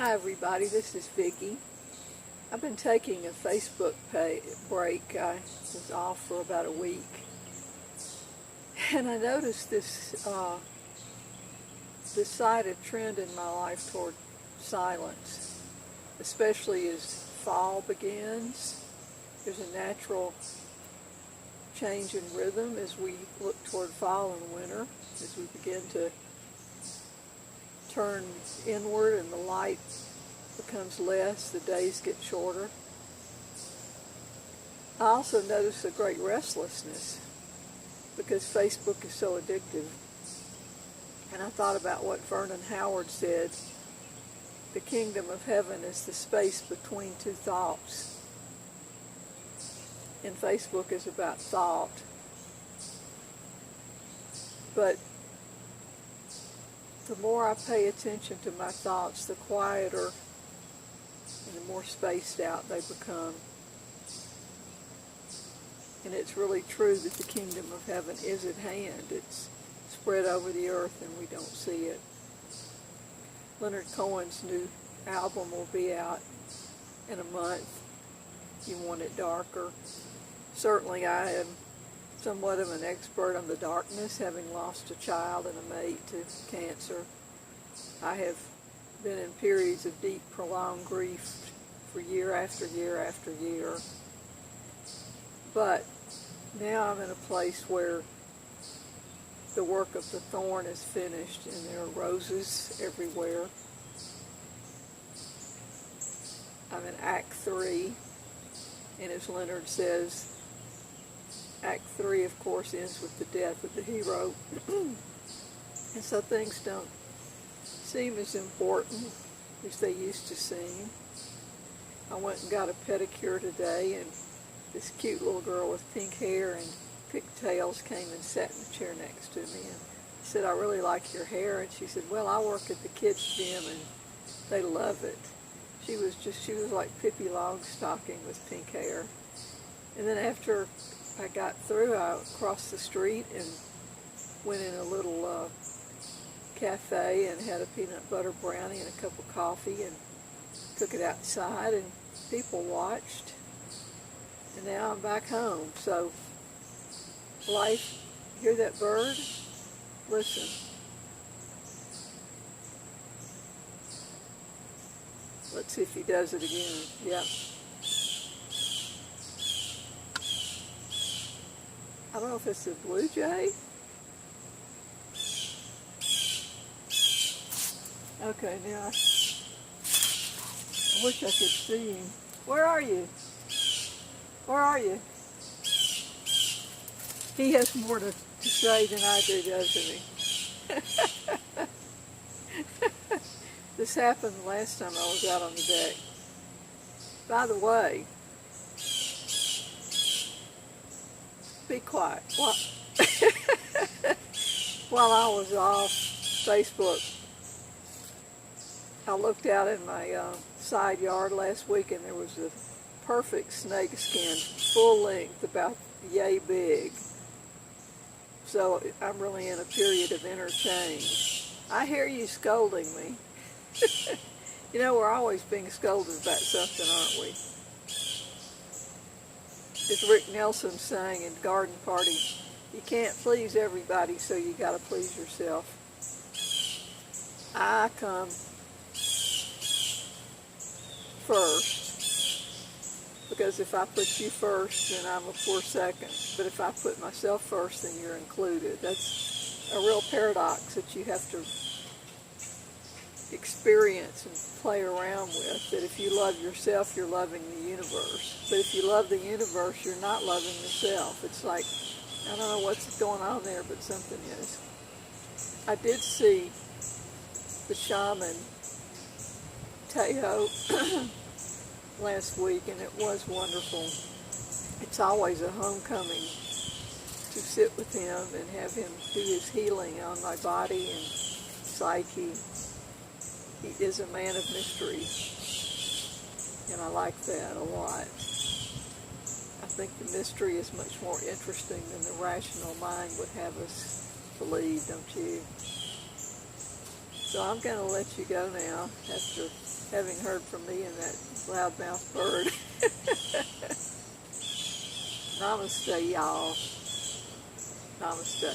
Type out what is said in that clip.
Hi everybody, this is Vicki. I've been taking a Facebook break. I was off for about a week. And I noticed this decided trend in my life toward silence, especially as fall begins. There's a natural change in rhythm as we look toward fall and winter, as we begin to turn inward and the light becomes less, the days get shorter. I also notice a great restlessness because Facebook is so addictive. And I thought about what Vernon Howard said, the kingdom of heaven is the space between two thoughts. And Facebook is about thought. But the more I pay attention to my thoughts, the quieter and the more spaced out they become. And it's really true that the kingdom of heaven is at hand. It's spread over the earth and we don't see it. Leonard Cohen's new album will be out in a month. You Want It Darker. Certainly I am somewhat of an expert on the darkness, having lost a child and a mate to cancer. I have been in periods of deep, prolonged grief for year after year after year. But now I'm in a place where the work of the thorn is finished and there are roses everywhere. I'm in Act 3, and as Leonard says, Act 3, of course, ends with the death of the hero. And so things don't seem as important as they used to seem. I went and got a pedicure today, and this cute little girl with pink hair and pigtails came and sat in the chair next to me. And I said, I really like your hair. And she said, well, I work at the kids' gym, and they love it. She was like Pippi Longstocking with pink hair. And then after I got through, I crossed the street and went in a little cafe and had a peanut butter brownie and a cup of coffee and took it outside, and people watched. And now I'm back home. So life, hear that bird? Listen. Let's see if he does it again. Yep. I don't know if it's a blue jay. Okay, now I wish I could see him. Where are you? Where are you? He has more to say than I do, doesn't he? This happened the last time I was out on the deck. By the way, be quiet. While I was off Facebook, I looked out in my side yard last week, and there was a perfect snake skin, full length, about yay big. So I'm really in a period of interchange. I hear you scolding me. You know, we're always being scolded about something, aren't we? As Rick Nelson sang in Garden Party, you can't please everybody, so you got to please yourself. I come first, because if I put you first, then I'm a poor second. But if I put myself first, then you're included. That's a real paradox that you have to experience and play around with, that if you love yourself, you're loving the universe. But if you love the universe, you're not loving yourself. It's like, I don't know what's going on there, but something is. I did see the shaman Tejo last week, and it was wonderful. It's always a homecoming to sit with him and have him do his healing on my body and psyche. He is a man of mystery, and I like that a lot. I think the mystery is much more interesting than the rational mind would have us believe, don't you? So I'm going to let you go now after having heard from me and that loudmouth bird. Namaste, y'all. Namaste.